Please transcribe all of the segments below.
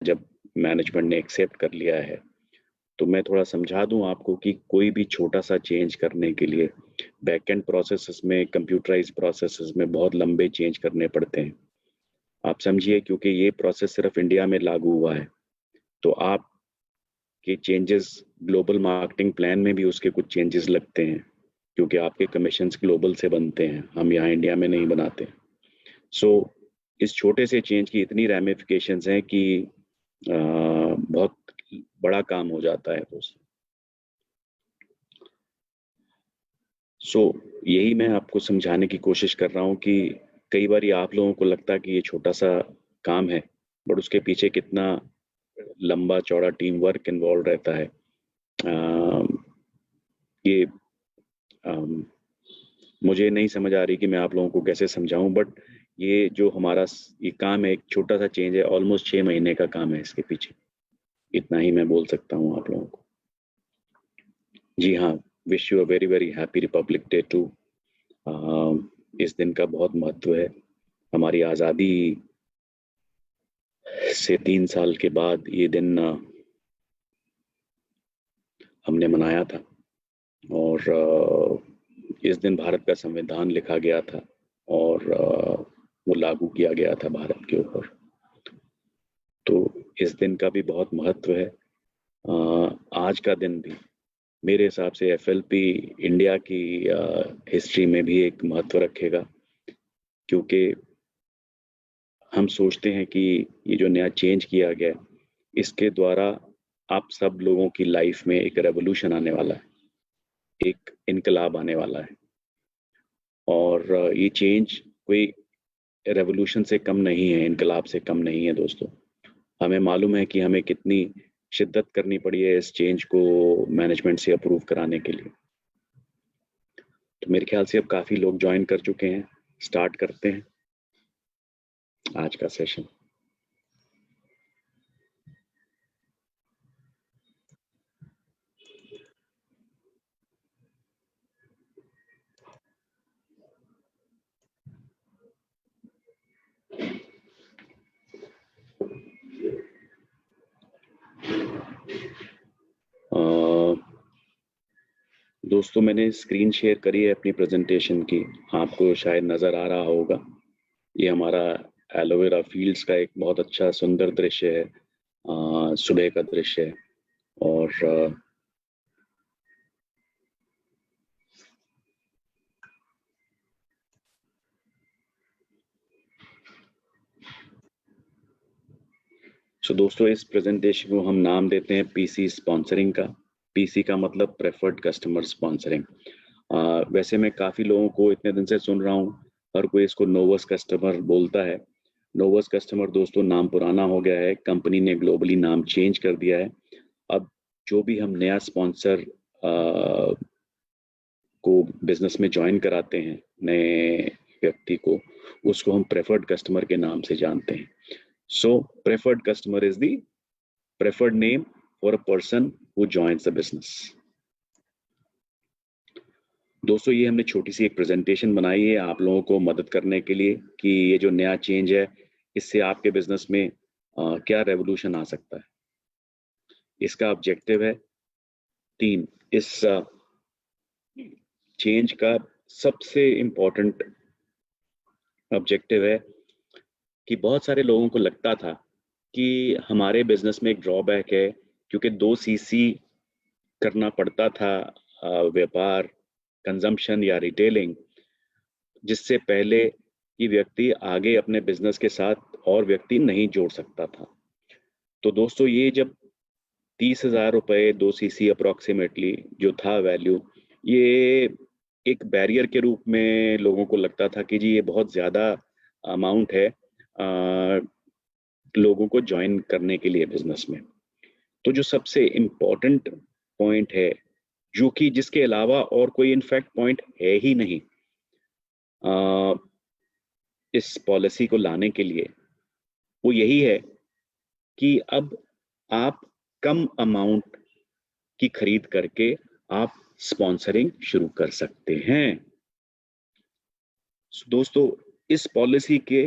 जब मैनेजमेंट ने एक्सेप्ट कर लिया है, तो मैं थोड़ा समझा दूं आपको कि कोई भी छोटा सा चेंज करने के लिए बैक एंड प्रोसेसेस में, कंप्यूटराइज प्रोसेसेस में बहुत लंबे चेंज करने पड़ते हैं। आप समझिए, क्योंकि ये प्रोसेस सिर्फ इंडिया में लागू हुआ है, तो आप के चेंजेस ग्लोबल मार्केटिंग प्लान में भी उसके कुछ चेंजेस लगते हैं, क्योंकि आपके कमीशंस ग्लोबल से बनते हैं, हम यहाँ इंडिया में नहीं बनाते। सो इस छोटे से चेंज की इतनी रैमिफिकेशंस हैं कि बहुत बड़ा काम हो जाता है दोस्तों। यही मैं आपको समझाने की कोशिश कर रहा हूँ कि कई बार आप लोगों को लगता है कि ये छोटा सा काम है, बट उसके पीछे कितना लंबा चौड़ा टीम वर्क इन्वॉल्व रहता है। ये मुझे नहीं समझ आ रही कि मैं आप लोगों को कैसे समझाऊं, बट ये जो हमारा ये काम है, एक छोटा सा चेंज है, ऑलमोस्ट 6 महीने का काम है इसके पीछे। इतना ही मैं बोल सकता हूँ आप लोगों को। जी हाँ, wish you a very very happy Republic Day too. इस दिन का बहुत महत्व है। हमारी आज़ादी से 3 साल के बाद ये दिन हमने मनाया था, और इस दिन भारत का संविधान लिखा गया था, और वो लागू किया गया था भारत के ऊपर। तो इस दिन का भी बहुत महत्व है। आज का दिन भी मेरे हिसाब से एफएलपी इंडिया की हिस्ट्री में भी एक महत्व रखेगा, क्योंकि हम सोचते हैं कि ये जो नया चेंज किया गया, इसके द्वारा आप सब लोगों की लाइफ में एक रेवोल्यूशन आने वाला है, एक इनकलाब आने वाला है। और ये चेंज कोई रेवोल्यूशन से कम नहीं है, इनकलाब से कम नहीं है दोस्तों। हमें मालूम है कि हमें कितनी शिद्दत करनी पड़ी है इस चेंज को मैनेजमेंट से अप्रूव कराने के लिए। तो मेरे ख्याल से अब काफ़ी लोग ज्वाइन कर चुके हैं। स्टार्ट करते हैं आज का सेशन। दोस्तों, मैंने स्क्रीन शेयर करी है अपनी प्रेजेंटेशन की, आपको शायद नज़र आ रहा होगा। ये हमारा एलोवेरा फील्ड्स का एक बहुत अच्छा सुंदर दृश्य है, सुबह का दृश्य है। और दोस्तों, इस प्रेजेंटेशन को हम नाम देते हैं पीसी स्पॉन्सरिंग का। पीसी का मतलब प्रेफर्ड कस्टमर स्पॉन्सरिंग। वैसे मैं काफ़ी लोगों को इतने दिन से सुन रहा हूँ, हर कोई इसको नोवस कस्टमर बोलता है। नोवस कस्टमर दोस्तों नाम पुराना हो गया है, कंपनी ने ग्लोबली नाम चेंज कर दिया है। अब जो भी हम नया स्पॉन्सर को बिजनेस में ज्वाइन कराते हैं, नए व्यक्ति को, उसको हम प्रेफर्ड कस्टमर के नाम से जानते हैं। So preferred customer is the preferred name for a person who joins the business. दोस्तों, ये हमने छोटी सी एक प्रेजेंटेशन बनाई है आप लोगों को मदद करने के लिए कि ये जो नया चेंज है, इससे आपके बिजनेस में क्या रेवोल्यूशन आ सकता है। इसका ऑब्जेक्टिव है 3। इस चेंज का सबसे इम्पोर्टेंट ऑब्जेक्टिव है कि बहुत सारे लोगों को लगता था कि हमारे बिजनेस में एक ड्रॉबैक है, क्योंकि 2 सीसी करना पड़ता था, व्यापार, कंजम्पशन या रिटेलिंग, जिससे पहले कि व्यक्ति आगे अपने बिजनेस के साथ और व्यक्ति नहीं जोड़ सकता था। तो दोस्तों, ये जब 30,000 रुपये 2 सीसी अप्रोक्सीमेटली जो था वैल्यू, ये एक बैरियर के रूप में लोगों को लगता था कि जी ये बहुत ज़्यादा अमाउंट है लोगों को ज्वाइन करने के लिए बिजनेस में। तो जो सबसे इम्पोर्टेंट पॉइंट है, जो कि जिसके अलावा और कोई इनफैक्ट पॉइंट है ही नहीं इस पॉलिसी को लाने के लिए, वो यही है कि अब आप कम अमाउंट की खरीद करके आप स्पॉन्सरिंग शुरू कर सकते हैं। दोस्तों, इस पॉलिसी के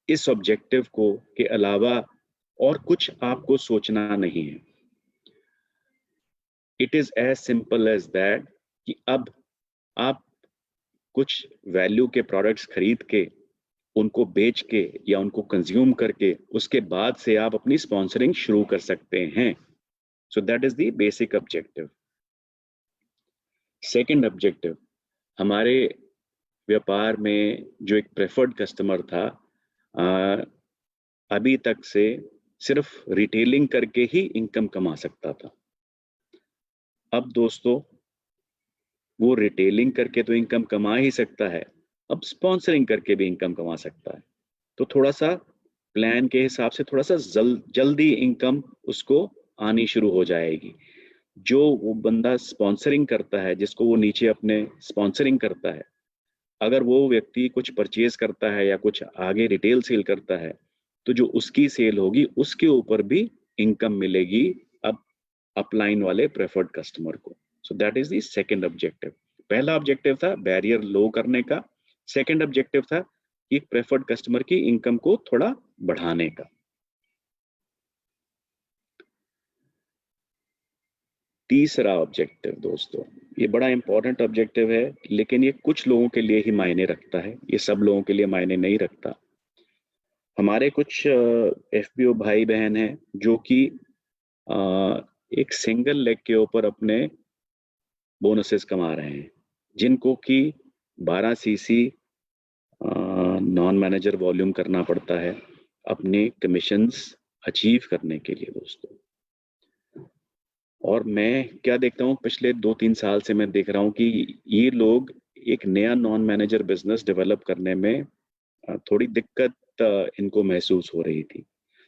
इस ऑब्जेक्टिव को के अलावा और कुछ आपको सोचना नहीं है। It is as simple as that कि अब आप कुछ वैल्यू के प्रोडक्ट्स खरीद के उनको बेच के या उनको कंज्यूम करके उसके बाद से आप अपनी स्पॉन्सरिंग शुरू कर सकते हैं। So that is the basic objective. Second objective, हमारे व्यापार में जो एक प्रेफर्ड कस्टमर था, अभी तक से सिर्फ रिटेलिंग करके ही इनकम कमा सकता था। अब दोस्तों वो रिटेलिंग करके तो इनकम कमा ही सकता है, अब स्पॉन्सरिंग करके भी इनकम कमा सकता है। तो थोड़ा सा प्लान के हिसाब से थोड़ा सा जल्दी इनकम उसको आनी शुरू हो जाएगी। जो वो बंदा स्पॉन्सरिंग करता है, जिसको वो नीचे अपने स्पॉन्सरिंग करता है, अगर वो व्यक्ति कुछ परचेज करता है या कुछ आगे रिटेल सेल करता है, तो जो उसकी सेल होगी उसके ऊपर भी इनकम मिलेगी अब अपलाइन वाले प्रेफर्ड कस्टमर को। So that is the second objective. पहला ऑब्जेक्टिव था बैरियर लो करने का, सेकंड ऑब्जेक्टिव था कि प्रेफर्ड कस्टमर की इनकम को थोड़ा बढ़ाने का। तीसरा ऑब्जेक्टिव दोस्तों, ये बड़ा इंपॉर्टेंट ऑब्जेक्टिव है, लेकिन ये कुछ लोगों के लिए ही मायने रखता है, ये सब लोगों के लिए मायने नहीं रखता। हमारे कुछ एफपीओ भाई बहन हैं जो कि एक सिंगल लेग के ऊपर अपने बोनसेस कमा रहे हैं, जिनको कि 12 सीसी नॉन मैनेजर वॉल्यूम करना पड़ता है अपने कमीशंस अचीव करने के लिए दोस्तों। और मैं क्या देखता हूँ, पिछले 2-3 साल से मैं देख रहा हूँ कि ये लोग एक नया नॉन मैनेजर बिजनेस डेवलप करने में थोड़ी दिक्कत इनको महसूस हो रही थी।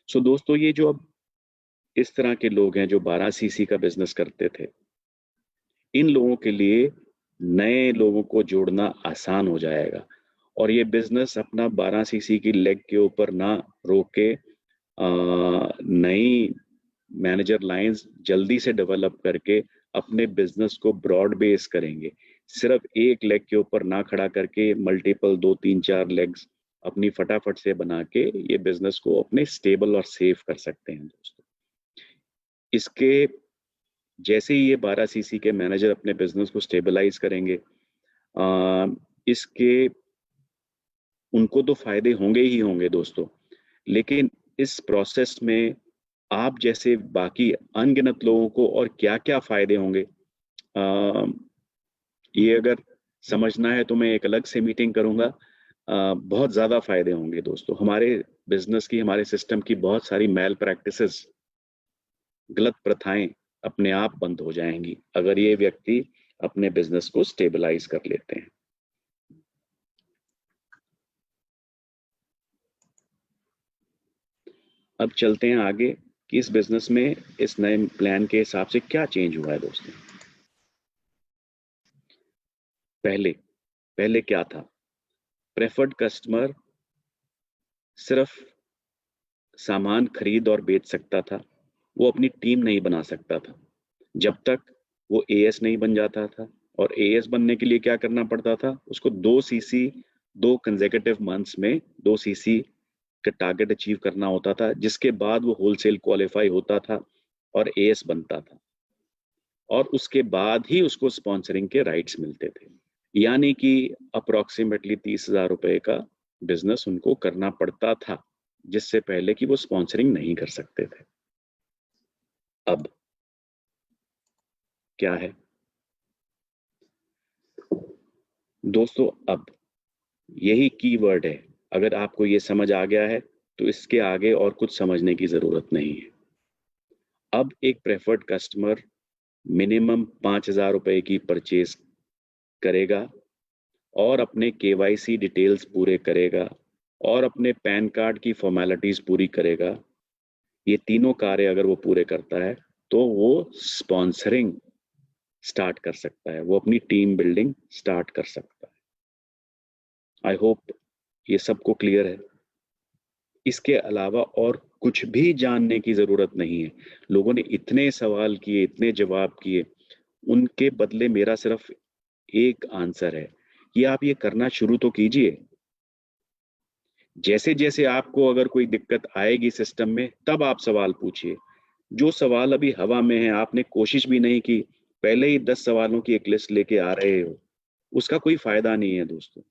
सो दोस्तों, ये जो अब इस तरह के लोग हैं जो 12 सीसी का बिजनेस करते थे, इन लोगों के लिए नए लोगों को जोड़ना आसान हो जाएगा और ये बिजनेस अपना 12 सीसी की लेग के ऊपर ना रोक के नई मैनेजर लाइंस जल्दी से डेवलप करके अपने बिजनेस को ब्रॉड बेस करेंगे। सिर्फ एक लेग के ऊपर ना खड़ा करके मल्टीपल 2-3-4 लेग्स अपनी फटाफट से बना के ये बिजनेस को अपने स्टेबल और सेफ कर सकते हैं दोस्तों। इसके जैसे ही ये 12 सीसी के मैनेजर अपने बिजनेस को स्टेबलाइज करेंगे, इसके उनको तो फायदे होंगे ही होंगे दोस्तों, लेकिन इस प्रोसेस में आप जैसे बाकी अनगिनत लोगों को और क्या-क्या फायदे होंगे, ये अगर समझना है तो मैं एक अलग से मीटिंग करूंगा। बहुत ज़्यादा फायदे होंगे दोस्तों। हमारे बिजनेस की, हमारे सिस्टम की बहुत सारी मैल प्रैक्टिसेस, गलत प्रथाएं अपने आप बंद हो जाएंगी अगर ये व्यक्ति अपने बिजनेस को स्टेबलाइज कर लेते हैं। अब चलते हैं आगे कि इस बिजनेस में इस नए प्लान के हिसाब से क्या चेंज हुआ है दोस्तों। पहले क्या था? प्रेफर्ड कस्टमर सिर्फ सामान खरीद और बेच सकता था, वो अपनी टीम नहीं बना सकता था जब तक वो एएस नहीं बन जाता था। और एएस बनने के लिए क्या करना पड़ता था? उसको 2 सीसी 2 कंसेक्यूटिव मंथ्स में 2 सीसी का टारगेट अचीव करना होता था, जिसके बाद वो होलसेल क्वालिफाई होता था और एएस बनता था, और उसके बाद ही उसको स्पॉन्सरिंग के राइट्स मिलते थे। यानी कि अप्रोक्सीमेटली 30,000 रुपए का बिजनेस उनको करना पड़ता था, जिससे पहले कि वो स्पॉन्सरिंग नहीं कर सकते थे। अब क्या है दोस्तों? अब यही कीवर्ड है। अगर आपको ये समझ आ गया है तो इसके आगे और कुछ समझने की जरूरत नहीं है। अब एक प्रेफर्ड कस्टमर मिनिमम 5,000 रुपए की परचेज करेगा और अपने केवाईसी डिटेल्स पूरे करेगा और अपने पैन कार्ड की फॉर्मेलिटीज पूरी करेगा। ये तीनों कार्य अगर वो पूरे करता है तो वो स्पॉन्सरिंग स्टार्ट कर सकता है, वो अपनी टीम बिल्डिंग स्टार्ट कर सकता है। आई होप ये सबको क्लियर है। इसके अलावा और कुछ भी जानने की जरूरत नहीं है। लोगों ने इतने सवाल किए, इतने जवाब किए, उनके बदले मेरा सिर्फ एक आंसर है कि आप ये करना शुरू तो कीजिए। जैसे जैसे आपको अगर कोई दिक्कत आएगी सिस्टम में, तब आप सवाल पूछिए। जो सवाल अभी हवा में है, आपने कोशिश भी नहीं की, पहले ही 10 सवालों की एक लिस्ट लेके आ रहे हो, उसका कोई फायदा नहीं है दोस्तों।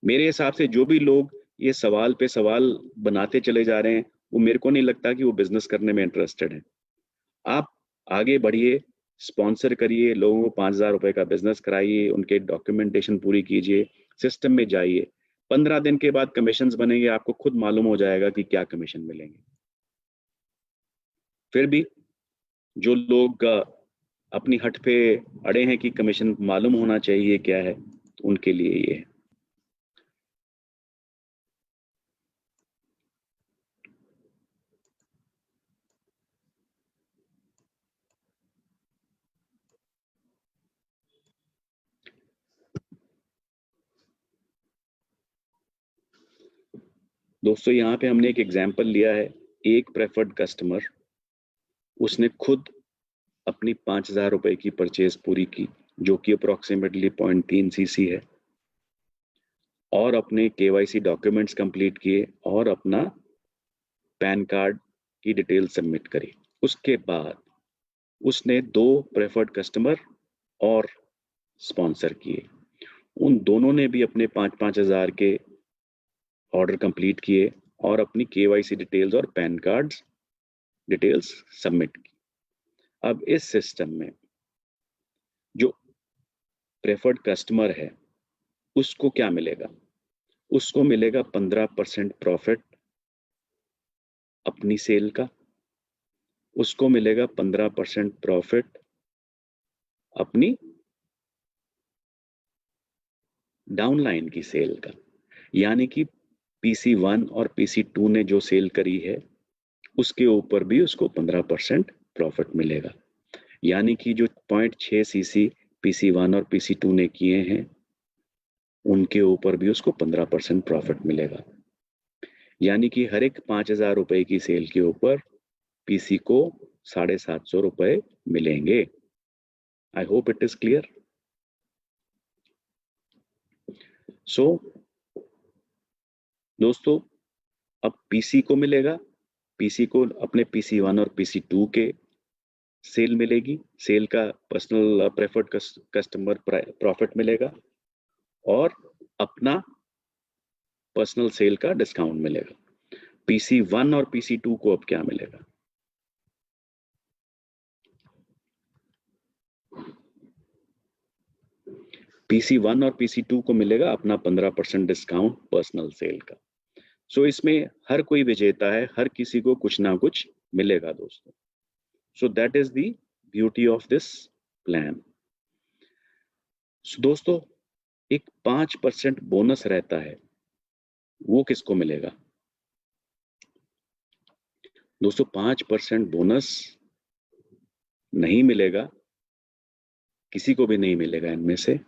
मेरे हिसाब से जो भी लोग ये सवाल पे सवाल बनाते चले जा रहे हैं, वो मेरे को नहीं लगता कि वो बिजनेस करने में इंटरेस्टेड है। आप आगे बढ़िए, स्पॉन्सर करिए, लोगों को 5,000 रुपए का बिजनेस कराइए, उनके डॉक्यूमेंटेशन पूरी कीजिए, सिस्टम में जाइए। 15 दिन के बाद कमीशंस बनेंगे, आपको खुद मालूम हो जाएगा कि क्या कमीशन मिलेंगे। फिर भी जो लोग अपनी हट पे अड़े हैं कि कमीशन मालूम होना चाहिए क्या है, तो उनके लिए ये है। दोस्तों यहाँ पे हमने एक एग्जाम्पल लिया है, एक प्रेफर्ड कस्टमर, उसने खुद अपनी 5,000 रुपए की परचेज पूरी की, जो कि अप्रोक्सीमेटली 0.3 सीसी है, और अपने केवाईसी डॉक्यूमेंट्स कंप्लीट किए और अपना पैन कार्ड की डिटेल सबमिट करी। उसके बाद उसने 2 प्रेफर्ड कस्टमर और स्पॉन्सर किए। उन दोनों ने भी अपने 5-5 हज़ार के ऑर्डर कंप्लीट किए और अपनी केवाईसी डिटेल्स और पैन कार्ड डिटेल्स सबमिट की। अब इस सिस्टम में जो प्रेफर्ड कस्टमर है, उसको क्या मिलेगा? उसको मिलेगा 15% प्रॉफिट अपनी सेल का, उसको मिलेगा 15% प्रॉफिट अपनी डाउनलाइन की सेल का। यानी कि PC1 और PC2 ने जो सेल करी है, उसके ऊपर भी उसको 15% प्रॉफिट मिलेगा। यानी कि जो 0.6 सीसी PC1 और PC2 ने किए हैं, उनके ऊपर भी उसको 15% प्रॉफिट मिलेगा। यानी कि हर एक 5,000 रुपए की सेल के ऊपर PC को 750 रुपए मिलेंगे। I hope it is clear. So दोस्तों, अब PC को मिलेगा, PC को अपने PC1 और PC2 के सेल मिलेगी, सेल का पर्सनल प्रेफर्ड कस्टमर प्रॉफिट मिलेगा, और अपना पर्सनल सेल का डिस्काउंट मिलेगा। PC1 और PC2 को अब क्या मिलेगा? PC1 और PC2 को मिलेगा अपना 15% डिस्काउंट पर्सनल सेल का। सो इसमें हर कोई विजेता है, हर किसी को कुछ ना कुछ मिलेगा दोस्तों। So that is the beauty of this plan. दोस्तों, एक 5% बोनस रहता है, वो किसको मिलेगा? दोस्तों, 5% बोनस नहीं मिलेगा, किसी को भी नहीं मिलेगा इनमें से,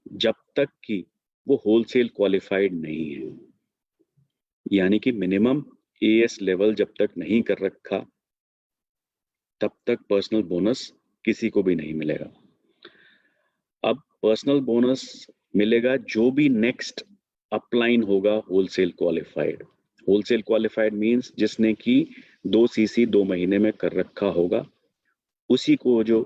जब तक कि वो होलसेल क्वालिफाइड नहीं है। यानी कि मिनिमम AS लेवल जब तक नहीं कर रखा, तब तक पर्सनल बोनस किसी को भी नहीं मिलेगा। अब पर्सनल बोनस मिलेगा जो भी नेक्स्ट अपलाइन होगा wholesale qualified. Wholesale qualified means जिसने कि 2 CC 2 महीने में कर रखा होगा, उसी को जो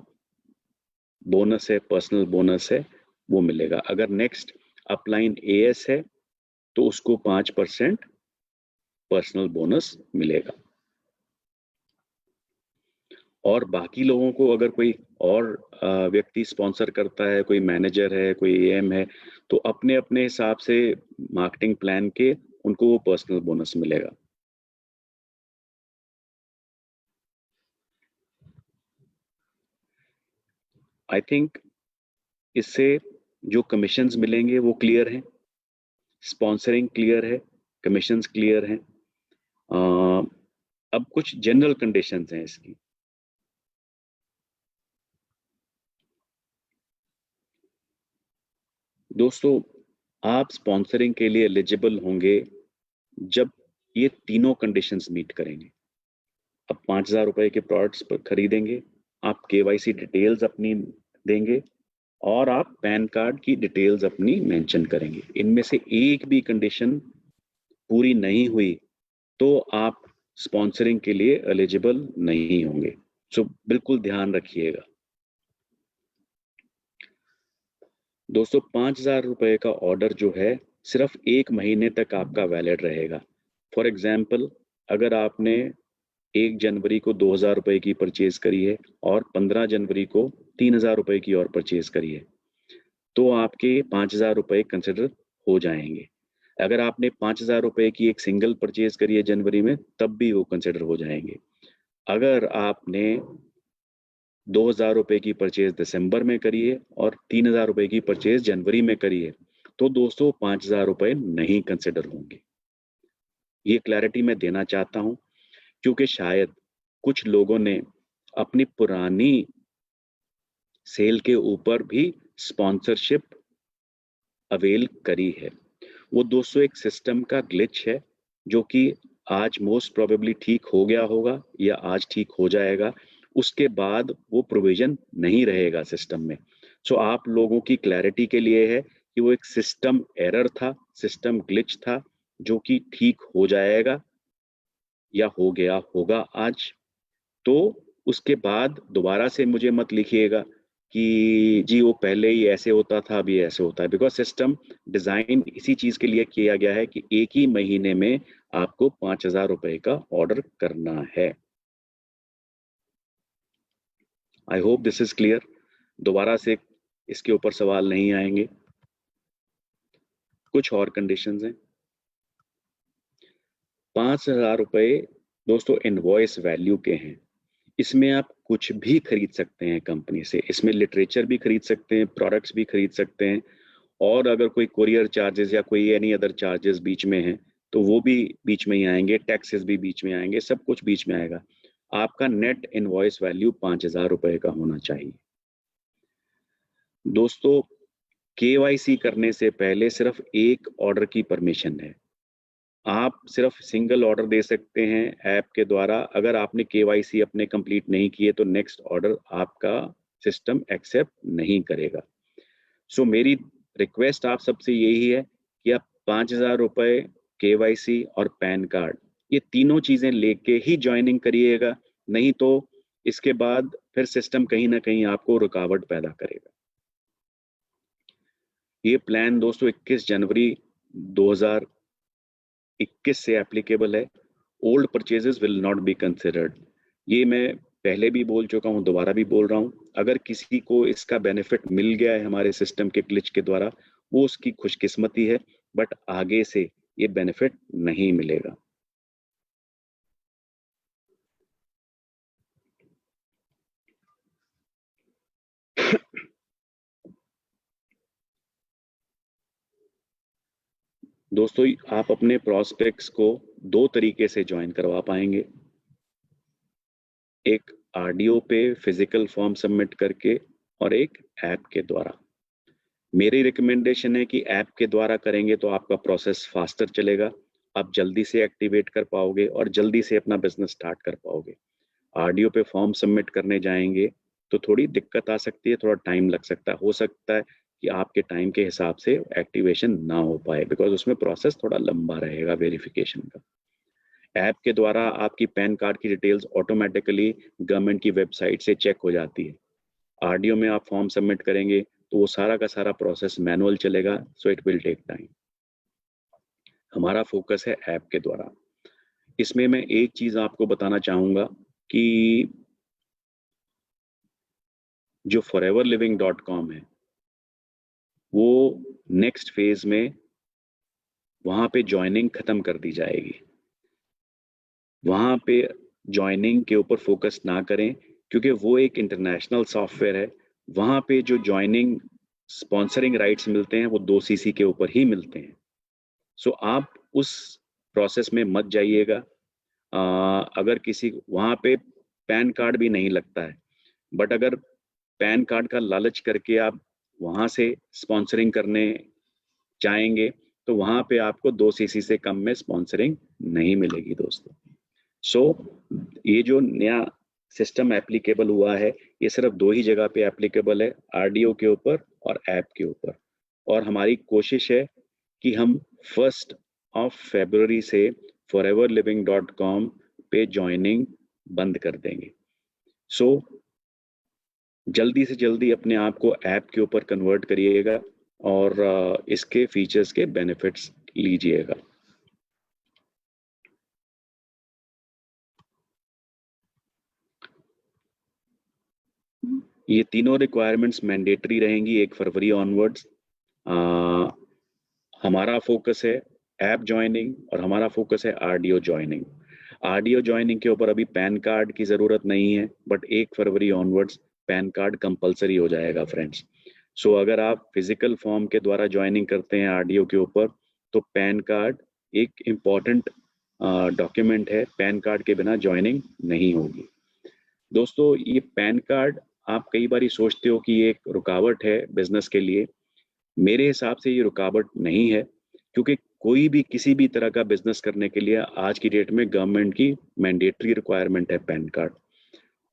बोनस है, पर्सनल बोनस है, वो मिलेगा। अगर नेक्स्ट अपलाइन AS है, तो उसको 5% पर्सनल बोनस मिलेगा। और बाकी लोगों को अगर कोई और व्यक्ति स्पॉन्सर करता है, कोई मैनेजर है, कोई AM है, तो अपने अपने हिसाब से मार्केटिंग प्लान के उनको वो पर्सनल बोनस मिलेगा। आई थिंक इससे जो कमीशंस मिलेंगे वो क्लियर हैं, स्पॉन्सरिंग क्लियर है, कमीशंस क्लियर हैं। अब कुछ जनरल कंडीशंस हैं इसकी। दोस्तों, आप स्पॉन्सरिंग के लिए एलिजिबल होंगे जब ये तीनों कंडीशंस मीट करेंगे। अब 5,000 रुपए के प्रोडक्ट्स पर खरीदेंगे, आप KYC डिटेल्स अपनी देंगे, और आप पैन कार्ड की डिटेल्स अपनी मेंशन करेंगे। इनमें से एक भी कंडीशन पूरी नहीं हुई तो आप स्पॉन्सरिंग के लिए एलिजिबल नहीं होंगे। सो बिल्कुल ध्यान रखिएगा दोस्तों। 5,000 रुपए का ऑर्डर जो है सिर्फ 1 महीने तक आपका वैलिड रहेगा। फॉर एग्जाम्पल, अगर आपने 1 जनवरी को 2,000 रुपए की परचेज करी है और 15 जनवरी को 3,000 रुपए की और परचेज करी है, तो आपके 5,000 रुपए कंसिडर हो जाएंगे। अगर आपने 5,000 रुपए की एक सिंगल परचेज करी है जनवरी में, तब भी वो कंसिडर हो जाएंगे। अगर आपने 2,000 रुपए की परचेज दिसंबर में करी है और 3,000 रुपए की परचेज जनवरी में करी है, तो दोस्तों 5,000 रुपए नहीं कंसिडर होंगे। ये क्लैरिटी मैं देना चाहता हूं, क्योंकि शायद कुछ लोगों ने अपनी पुरानी सेल के ऊपर भी स्पॉन्सरशिप अवेल करी है। वो दोस्तों एक सिस्टम का ग्लिच है, जो कि आज मोस्ट प्रोबेबली ठीक हो गया होगा या आज ठीक हो जाएगा। उसके बाद वो प्रोविजन नहीं रहेगा सिस्टम में। सो आप लोगों की क्लैरिटी के लिए है कि वो एक सिस्टम एरर था, सिस्टम ग्लिच था, जो कि ठीक हो जाएगा या हो गया होगा आज। तो उसके बाद दोबारा से मुझे मत लिखिएगा कि जी वो पहले ही ऐसे होता था, अभी ऐसे होता है, बिकॉज सिस्टम डिजाइन इसी चीज के लिए किया गया है कि एक ही महीने में आपको 5,000 रुपए का ऑर्डर करना है। I hope this is clear. दोबारा से इसके ऊपर सवाल नहीं आएंगे। कुछ और कंडीशंस हैं। 5,000 रुपए दोस्तों इनवॉइस वैल्यू के हैं। इसमें आप कुछ भी खरीद सकते हैं कंपनी से। इसमें लिटरेचर भी खरीद सकते हैं, प्रोडक्ट्स भी खरीद सकते हैं, और अगर कोई कुरियर चार्जेस या कोई एनी अदर चार्जेस बीच में हैं तो वो भी बीच में ही आएंगे, टैक्सेस भी बीच में आएंगे, सब कुछ बीच में आएगा। आपका नेट इनवॉइस वैल्यू 5,000 रुपए का होना चाहिए। दोस्तों, केवाईसी करने से पहले सिर्फ एक ऑर्डर की परमिशन है। आप सिर्फ सिंगल ऑर्डर दे सकते हैं ऐप के द्वारा। अगर आपने केवाईसी अपने कंप्लीट नहीं किए तो नेक्स्ट ऑर्डर आपका सिस्टम एक्सेप्ट नहीं करेगा। सो मेरी रिक्वेस्ट आप सबसे यही है कि आप 5,000 रुपए, केवाईसी और पैन कार्ड, ये तीनों चीजें लेके ही ज्वाइनिंग करिएगा। नहीं तो इसके बाद फिर सिस्टम कहीं ना कहीं आपको रुकावट पैदा करेगा। ये प्लान दोस्तों 21 जनवरी 2021 से एप्लीकेबल है। Old purchases will not be considered. ये मैं पहले भी बोल चुका हूँ, दोबारा भी बोल रहा हूँ। अगर किसी को इसका बेनिफिट मिल गया है हमारे सिस्टम के ग्लिच के द्वारा, वो उसकी खुशकिस्मती है, बट आगे से ये बेनिफिट नहीं मिलेगा। दोस्तों, आप अपने प्रॉस्पेक्ट्स को 2 तरीके से ज्वाइन करवा पाएंगे। एक आरडीओ पे फिजिकल फॉर्म सबमिट करके, और एक ऐप के द्वारा। मेरी रिकमेंडेशन है कि ऐप के द्वारा करेंगे तो आपका प्रोसेस फास्टर चलेगा, आप जल्दी से एक्टिवेट कर पाओगे और जल्दी से अपना बिजनेस स्टार्ट कर पाओगे। आरडीओ पे फॉर्म सबमिट करने जाएंगे तो थोड़ी दिक्कत आ सकती है, थोड़ा टाइम लग सकता है। हो सकता है कि आपके टाइम के हिसाब से एक्टिवेशन ना हो पाए, बिकॉज उसमें प्रोसेस थोड़ा लंबा रहेगा वेरिफिकेशन का। ऐप के द्वारा आपकी पैन कार्ड की डिटेल्स ऑटोमेटिकली गवर्नमेंट की वेबसाइट से चेक हो जाती है। आरडीओ में आप फॉर्म सबमिट करेंगे तो वो सारा का सारा प्रोसेस मैनुअल चलेगा, so it will take time. हमारा फोकस है ऐप के द्वारा। इसमें मैं एक चीज आपको बताना चाहूंगा कि जो foreverliving.com है, वो नेक्स्ट फेज में वहां पे ज्वाइनिंग खत्म कर दी जाएगी। वहां पे ज्वाइनिंग के ऊपर फोकस ना करें, क्योंकि वो एक इंटरनेशनल सॉफ्टवेयर है। वहां पे जो ज्वाइनिंग स्पॉन्सरिंग राइट्स मिलते हैं वो 2 सीसी के ऊपर ही मिलते हैं। सो आप उस प्रोसेस में मत जाइएगा। अगर किसी वहां पे पैन कार्ड भी नहीं लगता है, बट अगर पैन कार्ड का लालच करके आप वहां से स्पॉन्सरिंग करने जाएंगे तो वहां पे आपको 2 सीसी से कम में स्पॉन्सरिंग नहीं मिलेगी दोस्तों। सो ये जो नया सिस्टम एप्लीकेबल हुआ है, ये सिर्फ 2 ही जगह पे एप्लीकेबल है, आरडीओ के ऊपर और ऐप के ऊपर। और हमारी कोशिश है कि हम फर्स्ट ऑफ फरवरी से foreverliving.com पे ज्वाइनिंग बंद कर देंगे। सो जल्दी से जल्दी अपने आप को ऐप के ऊपर कन्वर्ट करिएगा और इसके फीचर्स के बेनिफिट्स लीजिएगा। ये तीनों रिक्वायरमेंट्स मैंडेटरी रहेंगी 1 फरवरी ऑनवर्ड्स। हमारा फोकस है ऐप ज्वाइनिंग और हमारा फोकस है आरडीओ ज्वाइनिंग। आरडीओ ज्वाइनिंग के ऊपर अभी पैन कार्ड की ज़रूरत नहीं है, but 1 February onwards pan card compulsory हो जाएगा फ्रेंड्स। सो अगर आप फिजिकल फॉर्म के द्वारा ज्वाइनिंग करते हैं आरडीओ के ऊपर, तो पैन कार्ड एक इम्पॉर्टेंट डॉक्यूमेंट है, पैन कार्ड के बिना ज्वाइनिंग नहीं होगी। दोस्तों, ये पैन कार्ड आप कई बार सोचते हो कि ये एक रुकावट है बिजनेस के लिए। मेरे हिसाब से ये रुकावट नहीं है, क्योंकि कोई भी किसी भी तरह का बिजनेस करने के लिए आज की डेट में गवर्नमेंट की मैंडेटरी रिक्वायरमेंट है पैन कार्ड।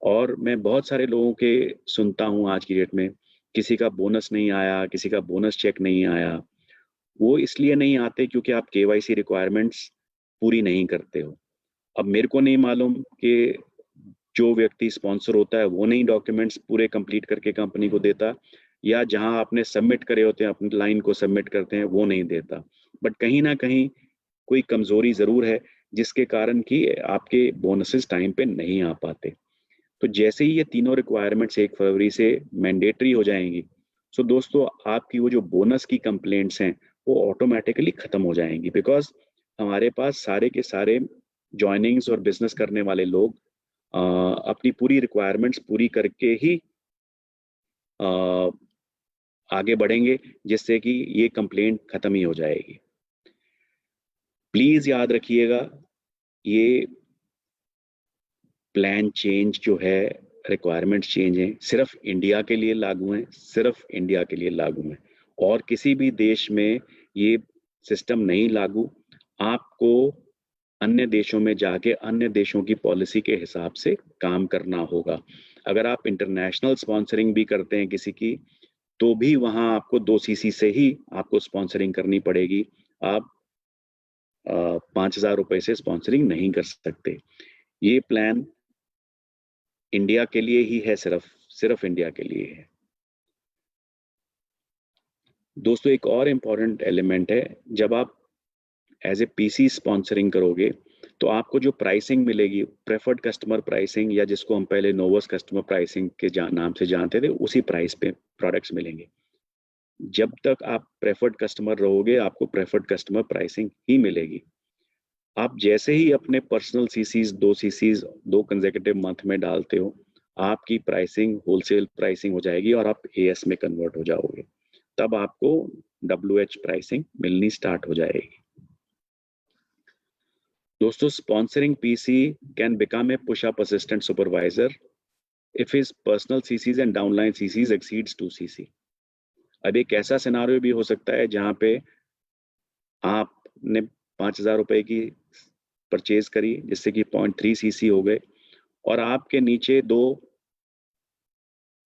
और मैं बहुत सारे लोगों के सुनता हूँ आज की डेट में, किसी का बोनस नहीं आया, किसी का बोनस चेक नहीं आया। वो इसलिए नहीं आते क्योंकि आप केवाईसी रिक्वायरमेंट्स पूरी नहीं करते हो। अब मेरे को नहीं मालूम कि जो व्यक्ति स्पॉन्सर होता है वो नहीं डॉक्यूमेंट्स पूरे कंप्लीट करके कंपनी को देता, या जहां आपने सबमिट करे होते हैं अपनी लाइन को सबमिट करते हैं वो नहीं देता। बट कहीं ना कहीं कोई कमजोरी जरूर है जिसके कारण कि आपके बोनसेस टाइम पे नहीं आ पाते। तो जैसे ही ये तीनों रिक्वायरमेंट्स 1 फरवरी से मैंडेटरी हो जाएंगी, सो दोस्तों आपकी वो जो बोनस की कंप्लेंट्स हैं वो ऑटोमेटिकली खत्म हो जाएंगी, बिकॉज हमारे पास सारे के सारे ज्वाइनिंग्स और बिजनेस करने वाले लोग अपनी पूरी रिक्वायरमेंट्स पूरी करके ही आगे बढ़ेंगे, जिससे कि ये कंप्लेंट खत्म ही हो जाएगी। प्लीज याद रखिएगा, ये प्लान चेंज जो है, रिक्वायरमेंट चेंज है, सिर्फ इंडिया के लिए लागू है, सिर्फ इंडिया के लिए लागू है, और किसी भी देश में ये सिस्टम नहीं लागू। आपको अन्य देशों में जाके अन्य देशों की पॉलिसी के हिसाब से काम करना होगा। अगर आप इंटरनेशनल स्पॉन्सरिंग भी करते हैं किसी की, तो भी वहां आपको 2 सीसी से ही आपको स्पॉन्सरिंग करनी पड़ेगी। आप 5,000 रुपए से स्पॉन्सरिंग नहीं कर सकते। ये प्लान इंडिया के लिए ही है, सिर्फ इंडिया के लिए है। दोस्तों, एक और इम्पॉर्टेंट एलिमेंट है, जब आप एज ए पीसी स्पॉन्सरिंग करोगे तो आपको जो प्राइसिंग मिलेगी, प्रेफर्ड कस्टमर प्राइसिंग, या जिसको हम पहले नोवस कस्टमर प्राइसिंग के नाम से जानते थे, उसी प्राइस पे प्रोडक्ट्स मिलेंगे। जब तक आप प्रेफर्ड कस्टमर रहोगे आपको प्रेफर्ड कस्टमर प्राइसिंग ही मिलेगी। आप जैसे ही अपने personal chassis 2 chassis 2 consecutive month में डालते हो, आपकी प्राइसिंग होलसेल प्राइसिंग हो जाएगी और आप एएस में कन्वर्ट हो जाओगे। तब आपको WH प्राइसिंग मिलनी स्टार्ट हो जाएगी। दोस्तों, sponsoring PC can become a push-up assistant supervisor if his personal CCs and downline CCs exceeds 2 CC। अब एक ऐसा सिनारियो भी हो सकता है जहां पे आपने 5,000 रुपए की परचेज करी, जिससे कि 0.3 CC हो गए, और आपके नीचे 2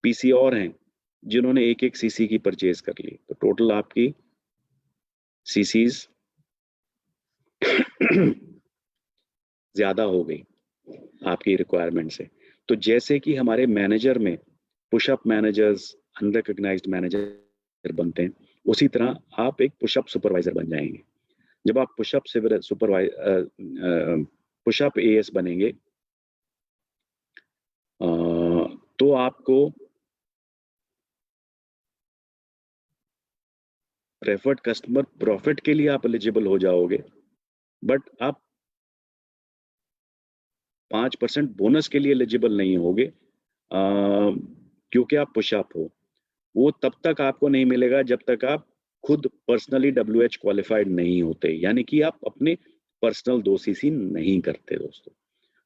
PC और हैं जिन्होंने 1-1 CC की परचेज कर ली, तो टोटल आपकी CCs ज्यादा हो गई आपकी रिक्वायरमेंट से। तो जैसे कि हमारे मैनेजर में पुशअप मैनेजर्स, अनरिकॉग्नाइज्ड मैनेजर बनते हैं, उसी तरह आप एक पुशअप सुपरवाइजर बन जाएंगे। जब आप पुशअप एएस बनेंगे, तो आपको प्रेफर्ड कस्टमर प्रॉफिट के लिए आप एलिजिबल हो जाओगे, बट आप 5% बोनस के लिए एलिजिबल नहीं होगे, क्योंकि आप पुशअप हो। वो तब तक आपको नहीं मिलेगा जब तक आप खुद पर्सनली WH क्वालिफाइड नहीं होते, यानी कि आप अपने पर्सनल 2 CC नहीं करते दोस्तों।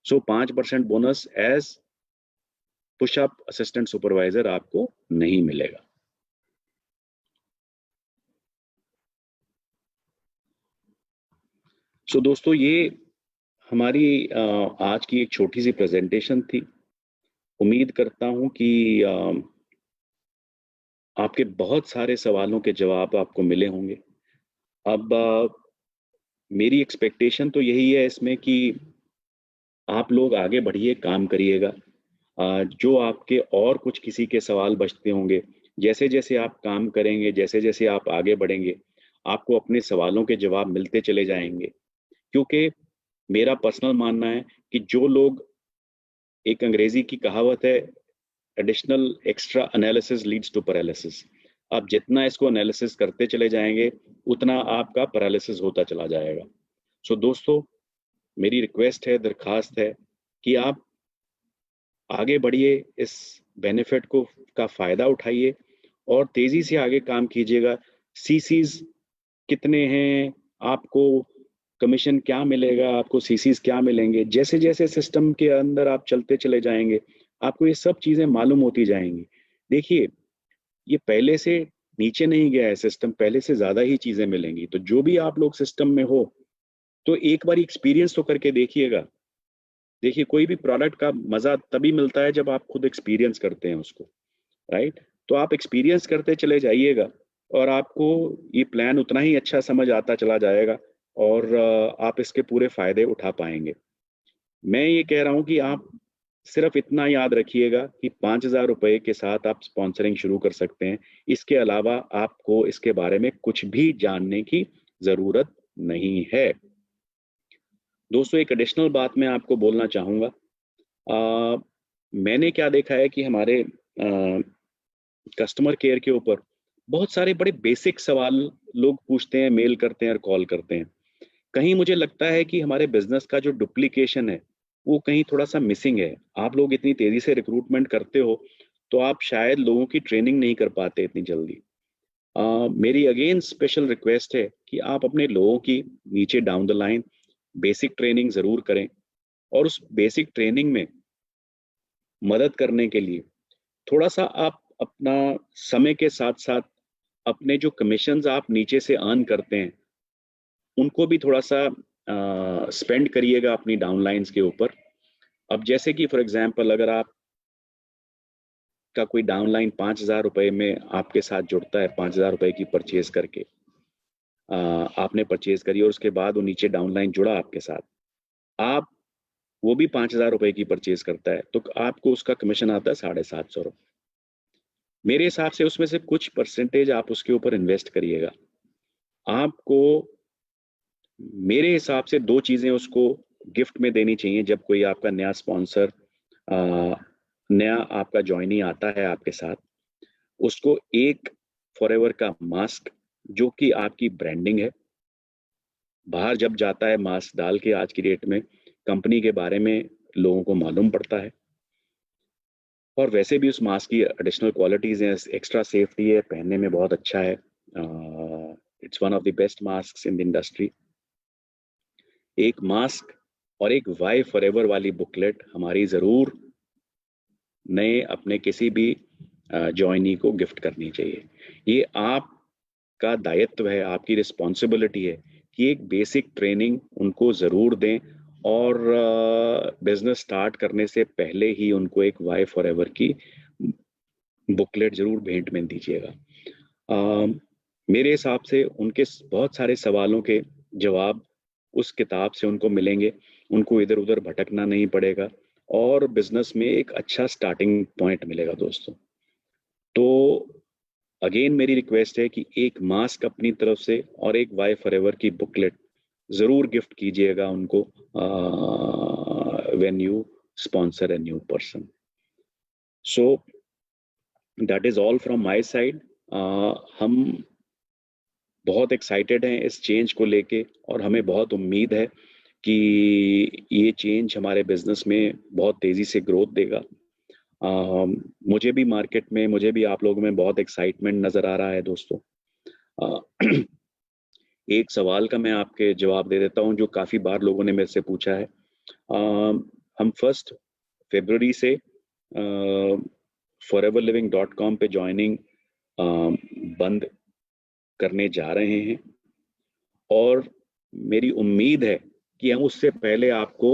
So 5% bonus as push up assistant supervisor आपको नहीं मिलेगा। सो दोस्तों, ये हमारी आज की एक छोटी सी प्रेजेंटेशन थी। उम्मीद करता हूं कि आपके बहुत सारे सवालों के जवाब आपको मिले होंगे। अब मेरी एक्सपेक्टेशन तो यही है इसमें कि आप लोग आगे बढ़िए, काम करिएगा। जो आपके और कुछ किसी के सवाल बचते होंगे, जैसे जैसे आप काम करेंगे, जैसे जैसे आप आगे बढ़ेंगे, आपको अपने सवालों के जवाब मिलते चले जाएंगे। क्योंकि मेरा पर्सनल मानना है कि जो लोग, एक अंग्रेजी की कहावत है, additional extra analysis leads to paralysis. आप जितना इसको एनालिसिस करते चले जाएंगे, उतना आपका पैरालिसिस होता चला जाएगा। सो दोस्तों, मेरी रिक्वेस्ट है, दरखास्त है कि आप आगे बढ़िए, इस बेनिफिट को का फ़ायदा उठाइए और तेज़ी से आगे काम कीजिएगा। सीसीज़ कितने हैं, आपको कमीशन क्या मिलेगा, आपको सीसीज़ क्या मिलेंगे, जैसे-जैसे सिस्टम के अंदर आप चलते चले जाएँगे, आपको ये सब चीज़ें मालूम होती जाएँगी। देखिए, ये पहले से नीचे नहीं गया है सिस्टम, पहले से ज़्यादा ही चीज़ें मिलेंगी। तो जो भी आप लोग सिस्टम में हो, तो एक बार एक्सपीरियंस तो करके देखिएगा। देखिए, कोई भी प्रोडक्ट का मज़ा तभी मिलता है जब आप खुद एक्सपीरियंस करते हैं उसको, राइट? तो आप एक्सपीरियंस करते चले जाइएगा और आपको ये प्लान उतना ही अच्छा समझ आता चला जाएगा और आप इसके पूरे फ़ायदे उठा पाएँगे। मैं ये कह रहा हूँ कि आप सिर्फ़ इतना याद रखिएगा कि ₹5000 के साथ आप स्पॉन्सरिंग शुरू कर सकते हैं। इसके अलावा आपको इसके बारे में कुछ भी जानने की ज़रूरत नहीं है। दोस्तों, एक एडिशनल बात मैं आपको बोलना चाहूँगा। मैंने क्या देखा है कि हमारे कस्टमर केयर के ऊपर बहुत सारे बड़े बेसिक सवाल लोग पूछते हैं, मेल करते हैं और कॉल करते हैं। कहीं मुझे लगता है कि हमारे बिजनेस का जो डुप्लीकेशन है, वो कहीं थोड़ा-सा मिसिंग है। आप लोग इतनी तेज़ी से रिक्रूटमेंट करते हो, तो आप शायद लोगों की ट्रेनिंग नहीं कर पाते इतनी जल्दी। मेरी अगेन स्पेशल रिक्वेस्ट है कि आप अपने लोगों की नीचे down the line basic training ज़रूर करें और उस बेसिक ट्रेनिंग में मदद करने के लिए थोड़ा-सा आप अपना समय के साथ-साथ अपने जो कमीशंस आप नीचे से अर्न करते हैं, उनको भी थोड़ा-सा स्पेंड करिएगा अपनी डाउनलाइन्स के ऊपर। अब जैसे कि फॉर एग्ज़ाम्पल, अगर आपका कोई डाउनलाइन ₹5000 में आपके साथ जुड़ता है, ₹5000 की परचेज़ करके, आपने परचेज़ करी और उसके बाद वो नीचे डाउनलाइन जुड़ा आपके साथ। आप वो भी ₹5000 की परचेज़ करता है, तो आपको उसका कमीशन आता है ₹750। मेरे हिसाब से उसमें से कुछ परसेंटेज आप उसके ऊपर इन्वेस्ट करिएगा। आपको मेरे हिसाब से 2 चीज़ें उसको गिफ्ट में देनी चाहिए जब कोई आपका नया स्पॉन्सर नया आपका जॉइनी आता है आपके साथ। उसको एक फॉरएवर का मास्क, जो कि आपकी ब्रांडिंग है। बाहर जब जाता है मास्क डाल के, आज की डेट में कंपनी के बारे में लोगों को मालूम पड़ता है। और वैसे भी उस मास्क की एडिशनल क्वालिटीज़ हैं, एक्स्ट्रा सेफ्टी है, पहनने में बहुत अच्छा है। It's one of the best masks in the industry. एक मास्क और एक वाई फॉरएवर वाली बुकलेट हमारी ज़रूर नए अपने किसी भी जॉइनी को गिफ्ट करनी चाहिए। ये आपका दायित्व है, आपकी रिस्पॉन्सिबिलिटी है कि एक बेसिक ट्रेनिंग उनको ज़रूर दें और बिज़नेस स्टार्ट करने से पहले ही उनको एक वाई फॉरएवर की बुकलेट ज़रूर भेंट में दीजिएगा। मेरे हिसाब से उनके बहुत सारे सवालों के जवाब उस किताब से उनको मिलेंगे, उनको इधर-उधर भटकना नहीं पड़ेगा और बिज़नेस में एक अच्छा स्टार्टिंग पॉइंट मिलेगा दोस्तों। तो अगेन मेरी रिक्वेस्ट है कि एक मास्क अपनी तरफ से और एक वाई फॉरएवर की बुकलेट ज़रूर गिफ्ट कीजिएगा उनको when you sponsor a new person. So that is all from my side. हम बहुत एक्साइटेड हैं इस चेंज को लेके और हमें बहुत उम्मीद है कि ये चेंज हमारे बिजनेस में बहुत तेज़ी से ग्रोथ देगा। मुझे भी मार्केट में, मुझे भी आप लोगों में बहुत एक्साइटमेंट नज़र आ रहा है दोस्तों। अ, एक सवाल का मैं आपके जवाब दे देता हूँ जो काफ़ी बार लोगों ने मेरे से पूछा है। हम 1 फरवरी से foreverliving.com पे जॉइनिंग बंद करने जा रहे हैं और मेरी उम्मीद है कि हम उससे पहले आपको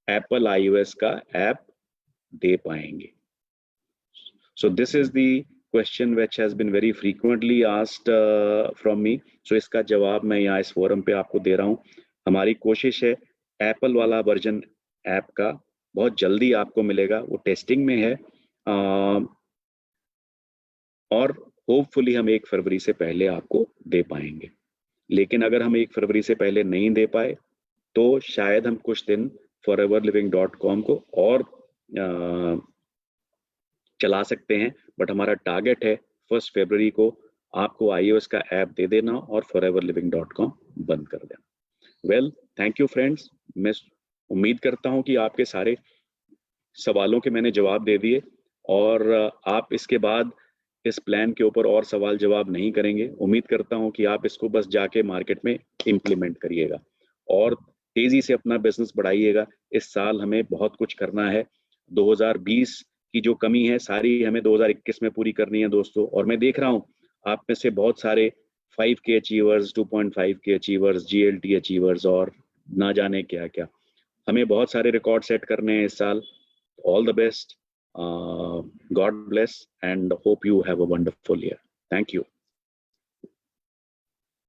एप्पल आईओएस का ऐप दे पाएंगे। So this is the question which has been very frequently asked from me. So इसका जवाब मैं यहाँ इस फोरम पे आपको दे रहा हूँ हमारी कोशिश है एप्पल वाला वर्जन ऐप का बहुत जल्दी आपको मिलेगा, वो टेस्टिंग में है और होपफुली हम 1 फरवरी से पहले आपको दे पाएंगे। लेकिन अगर हम 1 फरवरी से पहले नहीं दे पाए तो शायद हम कुछ दिन foreverliving.com को और चला सकते हैं, बट हमारा टारगेट है 1 फरवरी को आपको iOS का ऐप दे देना और foreverliving.com बंद कर देना। Well, thank you friends. मैं उम्मीद करता हूं कि आपके सारे सवालों के मैंने जवाब दे दिए और आप इसके बाद इस प्लान के ऊपर और सवाल जवाब नहीं करेंगे। उम्मीद करता हूं कि आप इसको बस जाके मार्केट में इम्प्लीमेंट करिएगा और तेजी से अपना बिजनेस बढ़ाइएगा। इस साल हमें बहुत कुछ करना है। 2020 की जो कमी है सारी हमें 2021 में पूरी करनी है दोस्तों। और मैं देख रहा हूं आप में से बहुत सारे 5K achievers, 2.5K achievers, GLT achievers और ना जाने क्या क्या। हमें बहुत सारे रिकॉर्ड सेट करने हैं इस साल। All the best. God bless and hope you have a wonderful year. Thank you.